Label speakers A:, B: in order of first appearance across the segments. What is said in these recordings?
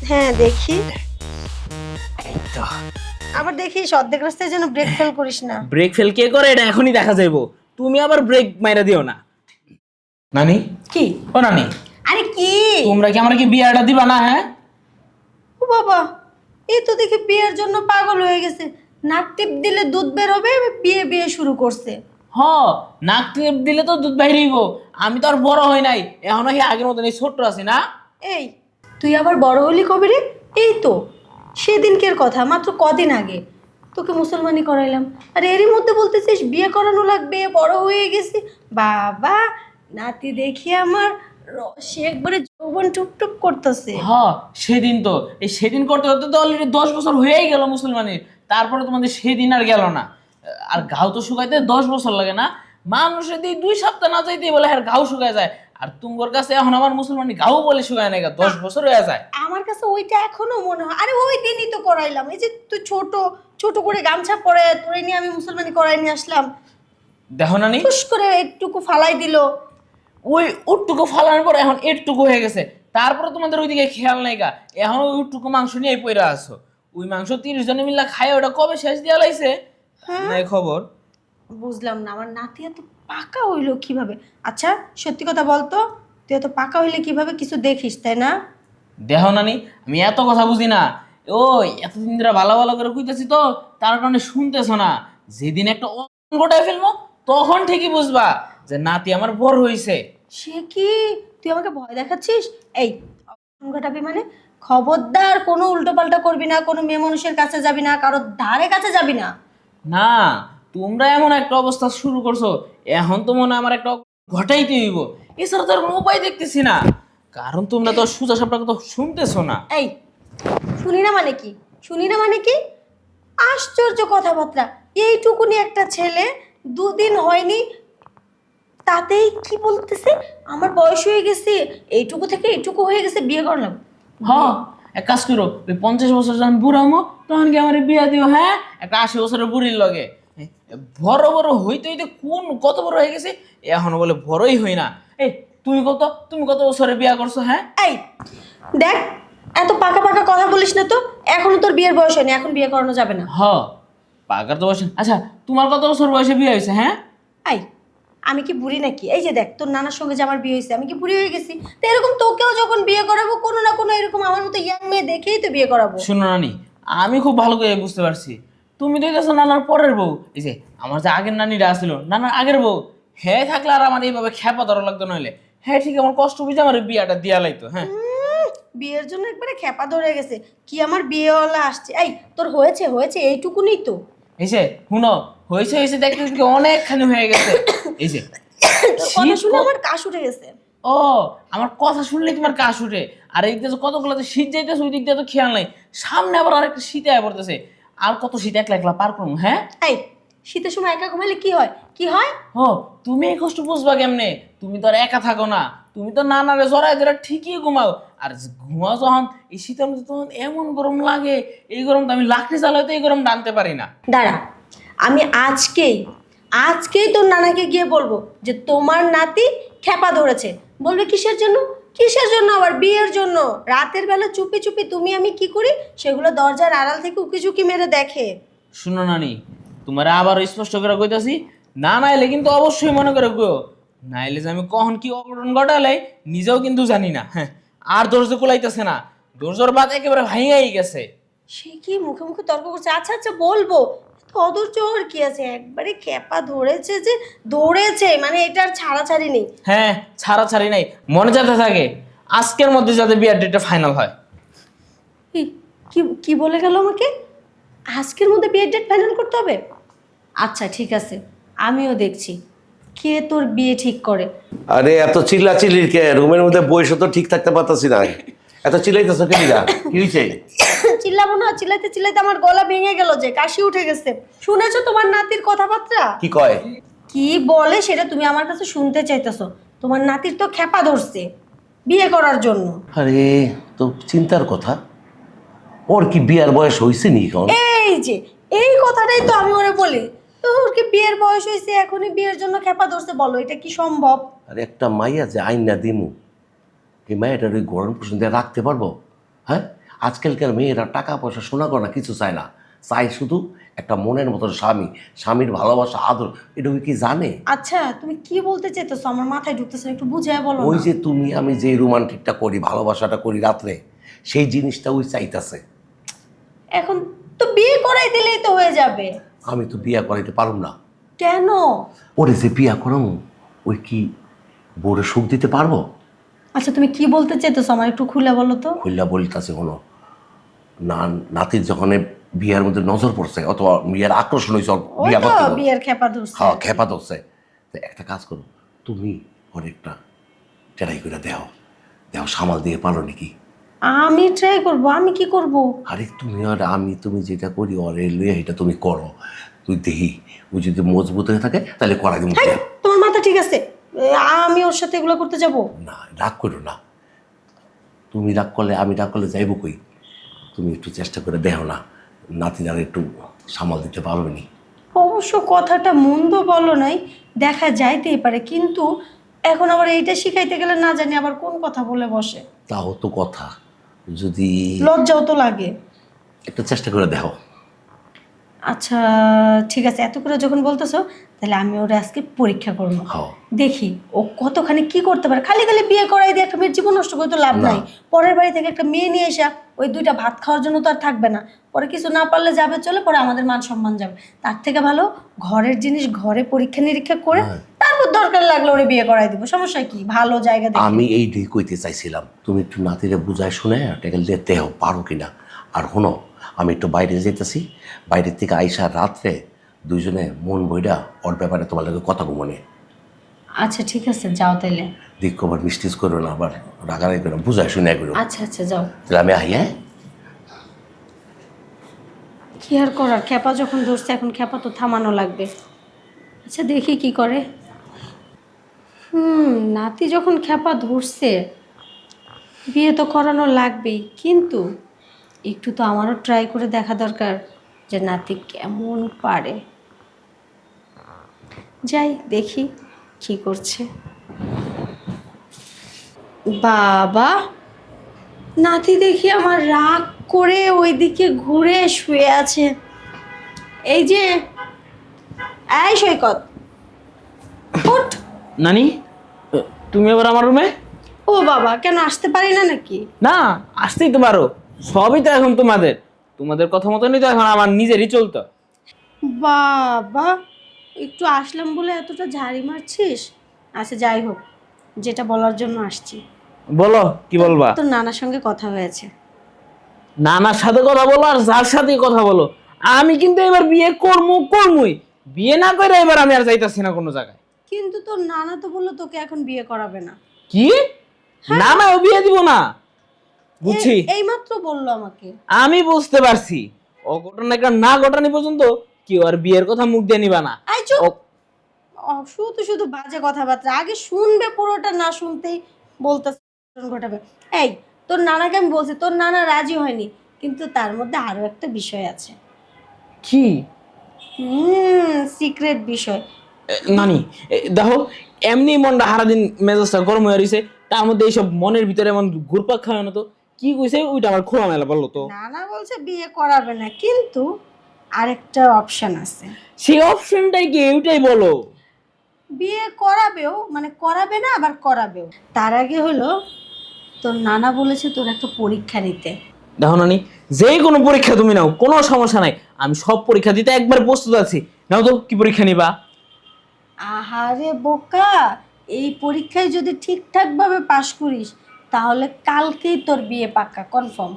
A: হ্যাঁ দেখি,
B: এই তো।
A: আবার দেখিস অর্ধেক রাস্তায় যেন ব্রেক ফেল করিস না।
B: ব্রেক ফেল কে করে এটা এখনই দেখা যাইবো। তুমি আবার ব্রেক মাইরা দিও না। নানি,
A: কি?
B: ও নানি,
A: আরে কি?
B: তোমরা কি আমার কি বিয়াটা দিবা না? হ্যাঁ,
A: ও বাবা, এই তো দেখি বিয়ের জন্য পাগল হয়ে গেছে। নাক টিপ দিলে দুধ বের হবে, বিয়ে বিয়ে শুরু করছে।
B: হ, নাক টিপ দিলে তো দুধ বাইরেইব। আমি তো আর বড় হই নাই, এখনো কি আগের মতন এই ছোট্ট আছি না?
A: এই, তুই আবার বড় হলি কবে রে? এই তো সেদিনকের কথা, মাত্র কদিন আগে তোকে মুসলমানি করাইলাম, আর এরই মধ্যে বলতেছিস বিয়ে করানো লাগবে, বড় হয়ে গেছি। বাবা, নাতি দেখি আমার সে একবারে যৌবন টুপটুপ করতেছে।
B: হ, সেদিন তো এই সেদিন করতে করতে তো অলরেডি 10 বছর হয়েই গেল মুসলমানের। তারপরে তোমাদের সেদিন আর গেল না। আর ঘাও তো শুকাইতে 10 বছর লাগে না? মানুষের দিয়ে 2 সপ্তাহ না যাইতেই বলে আর ঘাও শুকায় যায়। আর তুমগোর কাছে এখন আমার মুসলমানি ঘাও বলে শুকায় না, 10 বছর হয়ে যায়।
A: আমার কাছে ওইটা এখনো মনে হয়, আরে ওই দিনই তো করাইলাম। এই যে তুই ছোট ছোট করে গামছা পরে তোরে নিয়ে আমি মুসলমানি করাই নিয়ে আসলাম,
B: দেখো নানি,
A: ফুস করে একটুকু ফালাই দিল।
B: ওই উটটুকু ফালানোর পর এখন এটুকু হয়ে গেছে। তারপরে তোমাদের ওইদিকে খেয়াল নাই গা, এখন ওই উটটুকু মাংস নিয়ে পইরা আছো। ওই মাংস 30 জনে মিল্লা খায়, ওটা কবে শেষ দিয়া লাইছে
A: হ্যাঁ,
B: নাই খবর।
A: বুঝলাম না আমার নাতি এত পাকা হইলো কিভাবে। আচ্ছা সত্যি কথা বলতো, তুই এত পাকা হইলে কিভাবে? কিছু দেখিস তাই না?
B: দেখো নানি, আমি এত কথা বুঝি না। ওই এতদিন ধরে ভালো ভালো করে কইতেছি তো, তার কারণে শুনতেছো না। যেদিন একটা গোটায় ফেলবো তখন ঠিকই বুঝবা যে নাতি আমার বড় হইছে।
A: সে কি, তুই আমাকে ভয় দেখাচ্ছিস? এই ঘটাবি মানে? খবরদার কোনো উল্টো পাল্টা করবি না, কোনো মেয়ে মানুষের কাছে যাবি না, কারোর ধারে কাছে যাবি না।
B: না, তোমরা এমন একটা অবস্থা শুরু করছো, এখন তো মনে হয় আমার একটা ঘটাইতে হইব। এছাড়া তো আর কোনো উপায় দেখতেছি না। কারণ তোমরা তো সোজা সাপটা কথা শুনতেছো না।
A: এই, শুনি না মানে কি? শুনি না মানে কি? আশ্চর্য কথাবার্তা। এইটুকুনি একটা ছেলে, দুদিন হয়নি, তাতেই কি বলতেছে আমার বয়স হয়ে গেছে, এইটুকু থেকে এইটুকু হয়ে গেছে, বিয়ে করলাম।
B: হ, এক কাজ করো, ওই 50 বছর যখন বুড়ামো তখন কি আমার বিয়া দিও। হ্যাঁ, একটা 80 বছরের বুড়ির লগে। বড় বড় হইতে হইতে কোন কত বড় হয়ে গেছে, এখনো বলে বড়ই হই না। এই, তুমি কত বছরে বিয়া করছো? হ্যাঁ,
A: এই দেখ, এত পাকা পাকা কথা বলিস না তো। এখনো তোর বিয়ের বয়স হয়নি, এখন বিয়ে করানো যাবে না।
B: হ, পাকার তো বয়স। আচ্ছা, তোমার কত বছর বয়সে বিয়ে হয়েছে? হ্যাঁ,
A: এই, আমি কি বুড়ি নাকি? এই যে দেখ, তোর নানার সঙ্গে যে আমার বিয়ে হয়েছে, আমি কি বুড়ি হয়ে গেছি? তো এরকম তোকেও যখন বিয়ে করাবো, কোনো না কোনো এরকম আমার মতো ইয়াং মেয়ে দেখেই তো বিয়ে করাবো।
B: শুনো নানি, আমি খুব ভালো করে বুঝতে পারছি। তুমি তো হইতেছো নানার পরের বউ। এই যে আমার যে আগের নানিটা আসছিল, নানার আগের বউ, হ্যাঁ থাকলে আর আমার এইভাবে খেপা ধরা লাগতো। নইলে হ্যাঁ ঠিক আমার কষ্ট বুঝে আমার এই বিয়াটা দিয়া লাইতো। হ্যাঁ,
A: বিয়ের জন্য একবারে খেপা ধরে গেছে কি আমার বিয়েওয়ালা আসছে। এই, তোর হয়েছে হয়েছে এইটুকুনি তো।
B: এই যে শুনো, হয়েছে হয়েছে দেখতে দেখতে অনেকখানি হয়ে গেছে। এই যে
A: তোর কথা
B: শীত
A: শুনে আমার কাশ উঠে গেছে।
B: ও, আমার কথা শুনলে তোমার কাশ উঠে। আর এই দিকে কতগুলো যে শীত যাইতেছে, ওই দিক দিয়ে তো খেয়াল নাই। সামনে আবার আরেকটা শীতে আয় পড়তেছে। আর কত শীত একলা একলা পার করবো? হ্যাঁ,
A: এই, শীতের সময় একা ঘুমাইলে কি হয়? কি হয়?
B: ও, তুমি এই কষ্ট বুঝবা কেমনে? তুমি তো আর একা থাকো না। তুমি তো নানারে জড়াই ধরে ঠিকই ঘুমাও। আর ঘুমাও যখন এই শীতের মধ্যে, তখন এমন গরম লাগে। এই গরম তো আমি লাকড়ি জ্বালাইতে এই গরম টানতে পারি না।
A: দাঁড়া, আমি আজকেই আজকেই তোর নানাকে গিয়ে বলবো যে তোমার নাতি খেপা ধরেছে। বলবে কিসের জন্য? কিসের জন্য আবার? বিয়ের জন্য। রাতের বেলা চুপি চুপি তুমি আমি কি করি, সেগুলো দরজার আড়াল থেকে উকি ঝুঁকি মেরে দেখে।
B: শুনো নানি, তোমার আবার স্পষ্ট করে কইতাছি, না নাইলে কিন্তু অবশ্যই মনে করে গো। নাইলে যে আমি কখন কি অঘটন ঘটালে নিজেও কিন্তু জানি না। হ্যাঁ, আর ধৈর্য কুলাইতেছে না। ধৈর্যর বাদ একেবারে ভাঙাই গেছে।
A: সে কি মুখে মুখে তর্ক করছে? আচ্ছা আচ্ছা বলবো, অধৈর্য ওর কি আছে? একবারে খেপা ধরেছে যে ধরেছে, মানে এটার ছাড়াছাড়ি নেই।
B: হ্যাঁ, ছাড়াছাড়ি নাই, মনে যাতে থাকে আজকের মধ্যে যাতে বিয়ার ডেটটা ফাইনাল হয়।
A: কি কি কি বলে গেল আমাকে? আজকের মধ্যে বিয়ের ডেট ফাইনাল করতে হবে? আচ্ছা ঠিক আছে, আমিও দেখছি কে তোর বিয়ে ঠিক করে।
C: আরে এত চিল্লাচিল্লির কে? রুমের মধ্যে বইসো তো ঠিক থাকতে পারতাছি না। এত চিল্লাইতেছো কে লিগা? কি হইছে?
A: চিল্লাবো না? চিল্লাইতে চিল্লাইতে আমার গলা ভেঙে গেল, যে কাশি উঠে গেছে। শুনেছো তোমার নাতির কথাবার্তা?
C: কি কয়?
A: কি বলে সেটা তুমি আমার কাছে শুনতে চাইতেছো? তোমার নাতির তো খেপা ধরছে বিয়ে করার জন্য।
C: আরে, তো চিন্তার কথা। ওর কি বিয়ার বয়স হইছে নি এখন?
A: এই যে, এই কথাটাই তো আমি ওরে বলি, তোর কি বিয়ের বয়স হয়েছে, এখনই বিয়ের জন্য খেপা ধরছে? বলো এটা কি সম্ভব?
C: আরে একটা মাইয়া যে আইন না দিমু, এই মাইয়াটার ওই গরম পোষণ দিয়ে রাখতে পারবো? হ্যাঁ, আজকালকার মেয়েরা টাকা পয়সা সোনা গয়না কিছু চায় না, চায় শুধু একটা মনের মতো স্বামী, স্বামীর ভালোবাসা আদর। এটা কি জানে?
A: আচ্ছা তুমি কি বলতে চাইতেছো, আমার মাথায় ঢুকতেছে না, একটু বুঝায় বলো
C: ওই
A: না।
C: যে তুমি আমি যে রোমান্টিকটা করি, ভালোবাসাটা করি রাত্রে, সেই জিনিসটা ওই চাইতাছে।
A: এখন তো বিয়ে করাই দিলেই তো হয়ে যাবে।
C: আমি তো বিয়া করাইতে পারুম না।
A: কেন?
C: ওরে যে বিয়া করাম, ওই কি বউরে সুখ দিতে পারবো?
A: আচ্ছা তুমি কি বলতে চাইতেছো আমার একটু খুলে বলো তো।
C: হইলা বলিতাছে হলো না, নাতির যখন বিয়ার মধ্যে নজর পড়ছে অথবা বিয়ার আকর্ষণ হয়েছে, ওর
A: ওই
C: বিয়া
A: তো
C: করতে হবে।
A: বিয়ের খেপা ধরছে।
C: হ্যাঁ, খেপা ধরছে। তো একটা কাজ করো, তুমি অনেকটা ট্রাই করে দেও, দেও সামাল দিয়ে পারো নাকি।
A: আমি ট্রাই করব, আমি কি করব?
C: আরে তুমি আর আমি, তুমি যেটা করি অরে লুয়ে এটা তুমি করো, তুই দেখি ও যদি মজবুত হয়ে থাকে তাহলে করা কিন্তু।
A: হ্যাঁ, তোমার মাথা ঠিক আছে? আমি ওর সাথে এগুলো করতে যাব?
C: না, রাগ করো না। তুমি রাগ করলে আমি রাগ করলে যাইব কই? তুমি একটু চেষ্টা করে দেখো না, নাতিনার একটু সামাল দিতে পারবে নি।
A: অবশ্য কথাটা মন্দ বলো নাই, দেখা যাইতেই পারে, কিন্তু এখন আবার এইটা শিখাইতে গেলে না জানি আবার কোন কথা বলে বসে।
C: তাও তো কথা, যদি
A: লজ্জাও তো লাগে।
C: একটু চেষ্টা করে দেখো।
A: আচ্ছা ঠিক আছে, এত করে যখন বলতেছো তাহলে আমি ওরা আজকে পরীক্ষা করবো।
C: হ্যাঁ।
A: দেখি ও কতখানি কি করতে পারে। খালি খালি বিয়ে করাই দিয়ে একটা মেয়ের জীবন নষ্ট করে তো লাভ
C: না।
A: নাই। পরের বাড়ি থেকে একটা মেয়ে নিয়ে এসে ওই দুইটা ভাত খাওয়ার জন্য তো আর থাকবে না, পরে কিছু না পারলে যাবে চলে, পরে আমাদের মান সম্মান যাবে। তার থেকে ভালো ঘরের জিনিস ঘরে পরীক্ষা নিরীক্ষা করে
C: হ্যাঁ।
A: তারপর দরকার লাগলে ওরে বিয়ে করাই দিব, সমস্যা কি? ভালো জায়গা দেখে।
C: আমি এই দিক কইতে চাইছিলাম, তুমি একটু নাতিরে বুঝায় শুনে টেকেল দিয়ে দেহ পারো কিনা। আর শোনো, আমি একটু বাইরে যেতেছি, বাইরের থেকে আইসা রাত্রে দুইজনে মন বইটা ওর ব্যাপারে তোমার লাগে কথা ঘুমনে।
A: আচ্ছা ঠিক আছে, যাও তাইলে।
C: দিক আবার মিস্টিস করো না, আবার রাগারাগি করো, বুঝায় শুনে করো।
A: আচ্ছা আচ্ছা যাও।
C: তাহলে আমি আই। হ্যাঁ,
A: কি আর করার, খেপা যখন ধরছে এখন খেপা তো থামানো লাগবে। আচ্ছা দেখি কি করে। নাতি যখন খেপা ধরছে বিয়ে তো করানো লাগবেই, কিন্তু একটু তো আমারও ট্রাই করে দেখা দরকার যে নাতি কেমন পারে। যাই দেখি কি করছে। বাবা, নাতি দেখি আমার রাগ করে ওইদিকে ঘুরে শুয়ে আছে। এই যে, এই সৈকত, ওঠ।
B: নানি, তুমি আবার আমার রুমে?
A: ও বাবা, কেন আসতে পারি না নাকি?
B: না, আসতেই তো পারো, সবই তো এখন তোমাদের, তোমাদের কথা মতনই তো এখন আমার নিজেরই চলতো।
A: বাবা, একটু আসলাম বলে এতটা ঝাড়ি মারছিস? আচ্ছা যাই হোক, যেটা বলার জন্য আসছি।
B: বলো, কি বলবা?
A: তোর নানার সঙ্গে কথা হয়েছে।
B: নানার সাথে কথা বলো আর যার সাথে কথা বলো, আমি কিন্তু এবার বিয়ে করমুই। বিয়ে না করে এবার আমি আর যাইতাছি না কোনো জায়গায়।
A: কিন্তু তোর নানা তো বললো তোকে এখন বিয়ে করাবে না।
B: কি? না না, ও বিয়ে দিব না, বুঝছি।
A: এইমাত্র বললো আমাকে।
B: আমি বুঝতে পারছি, অঘটন একটা না ঘটানি পর্যন্ত কেউ আর বিয়ের কথা মুখ দিয়ে নিবা না।
A: আই চুপ।
B: ও-
A: শুধু শুধু বাজে কথাবার্তা, আগে শুনবে পুরোটা, না শুনতেই বলতেছে ঘটাবে। এই, তোর নানাকে আমি বলছি, তোর নানা রাজি হয়নি, কিন্তু তার মধ্যে আরো একটা বিষয় আছে।
B: কি?
A: সিক্রেট বিষয়।
B: নানি, দেখো, এমনি মনটা সারাদিন মেজাজটা গরম হয়ে রয়েছে, তার মধ্যে এইসব মনের ভিতরে এমন ঘুরপাক খাওয়া না তো। কি কইছে ওইটা আমার খোলা মেলা বললো তো।
A: নানা বলছে বিয়ে করাবে না, কিন্তু আরেকটা অপশন আছে।
B: সেই অপশনটাই কি, ওইটাই বলো।
A: বিয়ে করাবেও, মানে করাবে না আবার করাবেও। তার আগে হলো তোর নানা বলেছে তোর একটা পরীক্ষা নিতে।
B: দেখো নানি, যে কোনো পরীক্ষা তুমি নাও, কোনো সমস্যা নাই, আমি সব পরীক্ষা দিতে একবার প্রস্তুত আছি। নাও তো, কি পরীক্ষা নিবা?
A: আহারে বোকা, এই পরীক্ষায় যদি ঠিকঠাকভাবে পাশ করিস তাহলে কালকেই তোর বিয়ে পাক্কা, কনফার্ম।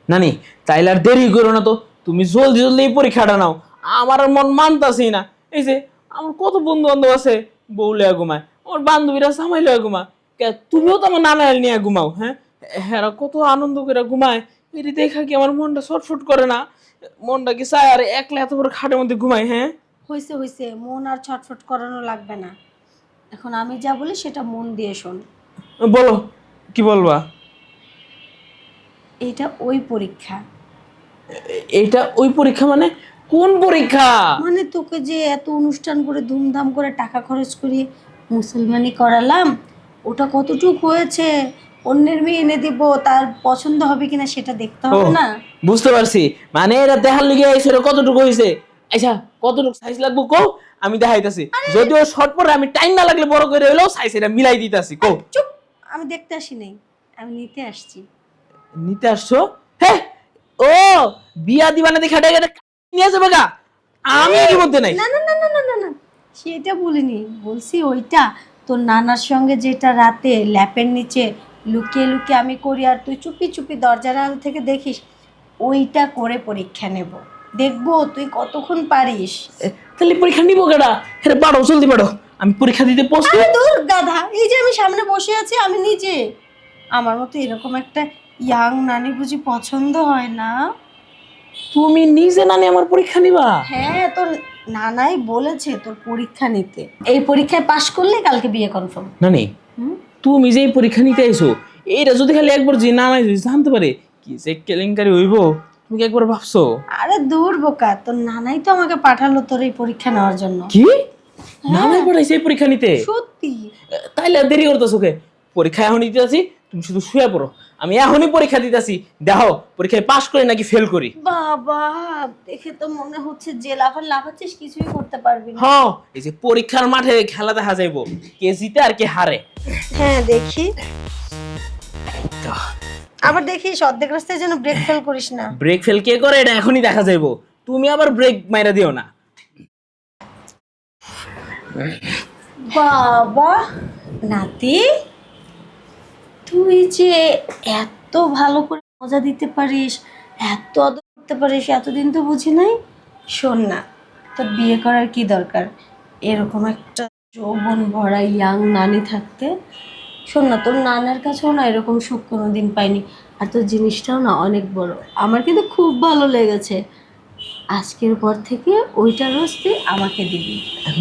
B: নানি, তাইলে আর দেরি করো না তো, তুমি জলদি জলদি এই পরীক্ষাটা নাও। আমার আর মন মানতাছেই না। এই যে আমার কত বন্ধু বান্ধব আছে বউ লইয়া ঘুমায়, আমার বান্ধবীরা জামাই লইয়া ঘুমায়, তুমিও তো আমার নানা নিয়ে ঘুমাও। হ্যাঁ, হ্যাঁ, কত আনন্দ করে ঘুমায়, এটি দেখা কি আমার মনটা ছটফট করে না? মনটা কি চায় আর একলা এত বড় খাটের মধ্যে ঘুমায়? হ্যাঁ,
A: হয়েছে হয়েছে, মন আর ছটফট করানো লাগবে না। এখন আমি যা বলি সেটা মন দিয়ে শোন।
B: বলো, কি বলবা?
A: এইটা ওই পরীক্ষা।
B: এইটা ওই পরীক্ষা মানে? কোন পরীক্ষা?
A: মানে তোকে যে এত অনুষ্ঠান করে ধুমধাম করে টাকা খরচ করি মুসলমানি করালাম, ওটা কতটুক হয়েছে অন্যের মেয়ে এনে দিব, তার পছন্দ হবে কিনা সেটা দেখতে
B: ও
A: হবে না?
B: বুঝতে পারছি, মানে এরা দেখার লিগে আইছে, এরা কতটুকু হইছে। আচ্ছা কতটুকু সাইজ লাগবো কো, আমি দেখাইতাছি। যদিও শর্ট পরে আমি টাইম না লাগলে বড় করে হইলেও সাইজ এটা মিলাই দিতাছি কো।
A: চুপ, আমি দেখতে আসি নাই, আমি নিতে আসছি।
B: নিতে আসছো? হ্যাঁ, ও বিয়া দিবানা দেখে নিয়ে যাবে গা, আমি এর মধ্যে নাই।
A: না না না না না না না, সেটা বলিনি, বলছি ওইটা তোর নানার সঙ্গে যেটা রাতে ল্যাপের নিচে লুকিয়ে লুকিয়ে আমি করি আর তুই চুপি চুপি দরজার আড়াল থেকে দেখিস, ওইটা করে পরীক্ষা নেব, দেখবো তুই কতক্ষণ পারিস।
B: তাহলে পরীক্ষা নিবো কেডা? হ্যাঁ পারো, জলদি পারো, আমি পরীক্ষা দিতে প্রস্তুত।
A: আরে দূর গাধা, এই যে আমি সামনে বসে আছি, আমি নিজে। আমার মতো এরকম একটা ইয়াং নানি বুঝি পছন্দ হয় না?
B: তুমি নিজে নানি আমার পরীক্ষা নিবা?
A: হ্যাঁ, তোর নানাই বলেছে তোর পরীক্ষা নিতে, এই পরীক্ষায় পাশ করলে কালকে বিয়ে কনফার্ম।
B: নানি তুমি যে এই পরীক্ষা নিতে আইছো, এইটা যদি খালি একবার যে না নাই জানতে পারে কি যে কেলেঙ্কারি হইব, তুমি কি একবার ভাবছো?
A: আরে দূর বোকা, তোর নানাই তো আমাকে পাঠালো তোর এই পরীক্ষা নেওয়ার জন্য।
B: কি নানাই পড়াইছে এই পরীক্ষা নিতে?
A: সত্যি?
B: তাইলে আর দেরি করতেছো কে? পরীক্ষা এখন দিতে আছি, তুমি শুধু শুয়ে পড়ো, আমি এখনই পরীক্ষা দিতেছি। দেখো পরীক্ষায় পাশ করি নাকি ফেল করি।
A: বাবা, দেখে তো মনে হচ্ছে যে লাফাচ্ছিস, কিছুই করতে পারবি না।
B: হ্যাঁ, এই যে পরীক্ষার মাঠে খেলা দেখা যাইবো, কে জিতে আর কে হারে।
A: হ্যাঁ দেখি, আবার দেখিস অর্ধেক রাস্তায় যেন ব্রেক ফেল করিস না।
B: ব্রেক ফেল কে করে এটা এখনই দেখা যাইবো, তুমি আবার ব্রেক মাইরা দিও না।
A: বাবা নাতি, তুই যে এত ভালো করে মজা দিতে পারিস, এত আদর করতে পারিস, এতদিন তো বুঝি নাই। শোন না, তোর বিয়ে করার কি দরকার এরকম একটা যৌবন ভরা ইয়াং নানি থাকতে? শোন না, তোর নানার কাছেও না এরকম সুখ কোনোদিন পাইনি, আর তোর জিনিসটাও না অনেক বড়, আমার কিন্তু খুব ভালো লেগেছে। আজকের পর থেকে ওইটা রোজ তুই আমাকে দিবি।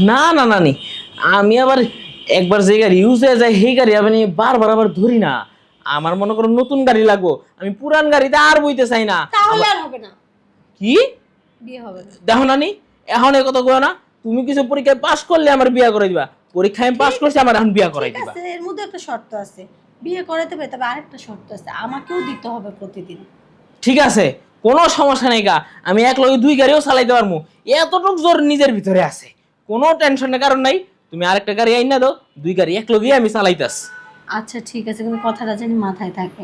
B: না না নানি, আমি আবার একবার যে গাড়ি ইউজ হয়ে যায় সেই গাড়ি আমি বারবার আবার ধরি না। আমার মনে করো নতুন গাড়ি লাগবো, আমি পুরান গাড়িতে আর বইতে চাই না।
A: তাহলে আর হবে না,
B: কি
A: বিয়ে হবে না।
B: দেখো নানি, এখন এই কথা কয় না, তুমি কিছু পরীক্ষায় পাশ করলে আমার বিয়ে করে দিবা, পরীক্ষায় আমি পাশ করছি আমার এখন বিয়ে করাই
A: ঠিক
B: দিবা।
A: আছে, এর মধ্যে একটা শর্ত আছে, বিয়ে করাতে হবে, তবে আরেকটা শর্ত আছে, আমাকেও দিতে হবে প্রতিদিন।
B: ঠিক আছে, কোনো সমস্যা নেই গা, আমি এক লগে দুই গাড়িও চালাইতে পারবো, এতটুক জোর নিজের ভিতরে আছে, কোনো টেনশনের কারণ নাই। তুমি আরেকটা গাড়ি আইনা দাও, দুই গাড়ি এক লগেই আমি চালাইতাস।
A: আচ্ছা ঠিক আছে, কিন্তু কথাটা জানি মাথায় থাকে।